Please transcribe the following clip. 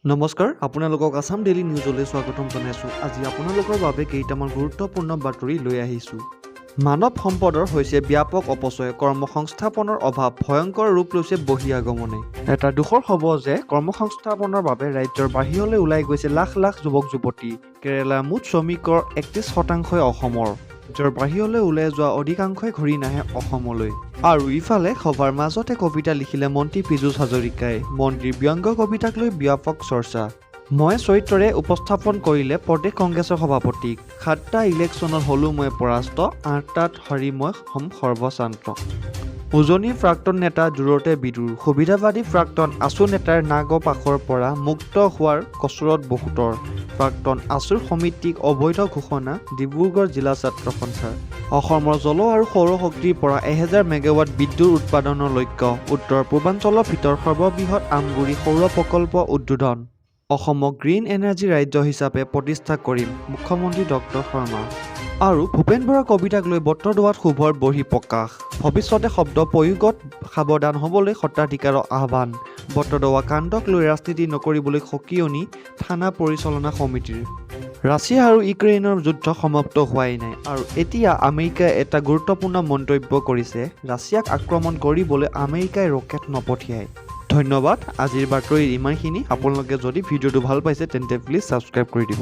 নমস্কাৰ আপোনালোকক আসাম ডেইলি নিউজলৈ স্বাগতম জনাইছোঁ। আজি আপোনালোকৰ বাবে কেইটামান গুৰুত্বপূৰ্ণ বাতৰি লৈ আহিছোঁ। মানৱ সম্পদৰ হৈছে ব্যাপক অপচয়, কৰ্মসংস্থাপনৰ অভাৱ, ভয়ংকৰ ৰূপ লৈছে বহিৰাগমনে। এটা দুখৰ হ'ব যে কৰ্মসংস্থাপনৰ বাবে ৰাজ্যৰ বাহিৰলৈ ওলাই গৈছে লাখ লাখ যুৱক যুৱতী। কেৰালাৰ মুঠ শ্ৰমিকৰ 31% অসমৰ। ৰাজ্যৰ বাহিৰলৈ ওলাই যোৱা অধিকাংশই ঘূৰি নাহে অসমলৈ। আৰু ইফালে সভাৰ মাজতে কবিতা লিখিলে মন্ত্ৰী পীযুষ হাজৰিকাই। মন্ত্ৰীৰ ব্যংগ কবিতাক লৈ ব্যাপক চৰ্চা। মই চৰিত্ৰৰে উপস্থাপন কৰিলে প্ৰদেশ কংগ্ৰেছৰ সভাপতিক। 7টা ইলেকশ্যনত হলো মই পৰাস্ত, 8টাত হাৰি মই হম সৰ্বশান্ত। উজনিৰ প্ৰাক্তন নেতা জোৰতে বিদুৰ, সুবিধাবাদী প্ৰাক্তন আছু নেতাৰ নাগপাশৰ পৰা মুক্ত হোৱাৰ কচৰত বহুতৰ। প্ৰাক্তন আছুৰ সমিতিক অবৈধ ঘোষণা, ডিব্ৰুগড় জিলা ছাত্ৰ সন্থাৰ। অসমৰ জল আৰু সৌৰ শক্তিৰ পৰা 1000 মেগাৱাট বিদ্যুৎ উৎপাদনৰ লক্ষ্য। উত্তৰ পূৰ্বাঞ্চলৰ ভিতৰত সৰ্ববৃহৎ আমগুৰি সৌৰ প্ৰকল্প উদ্বোধন। অসমক গ্ৰীণ এনাৰ্জি ৰাজ্য হিচাপে প্ৰতিষ্ঠা কৰিম, মুখ্যমন্ত্ৰী ডক্টৰ শৰ্মা। আৰু ভূপেন বৰাৰ কবিতাক লৈ বটদ্ৰৱাত ক্ষোভৰ বহিঃপ্ৰকাশ। ভৱিষ্যতে শব্দ প্ৰয়োগত সাৱধান হ'বলৈ স্বত্বাধিকাৰৰ আহ্বান। বটদ্ৰৱা কাণ্ডক লৈ ৰাজনীতি নকৰিবলৈ সকিয়নি থানা পৰিচালনা সমিতিৰ। ৰাছিয়া আৰু ইউক্ৰেইনৰ যুদ্ধ সমাপ্ত হোৱাই নাই আৰু এতিয়া আমেৰিকাই এটা গুৰুত্বপূৰ্ণ মন্তব্য কৰিছে। ৰাছিয়াক আক্ৰমণ কৰিবলৈ আমেৰিকাই ৰকেট নপঠিয়ায়। ধন্যবাদ। আজিৰ বাতৰিৰ ইমানখিনি। আপোনালোকে যদি ভিডিঅ'টো ভাল পাইছে তেন্তে প্লিজ ছাবস্ক্ৰাইব কৰি দিব।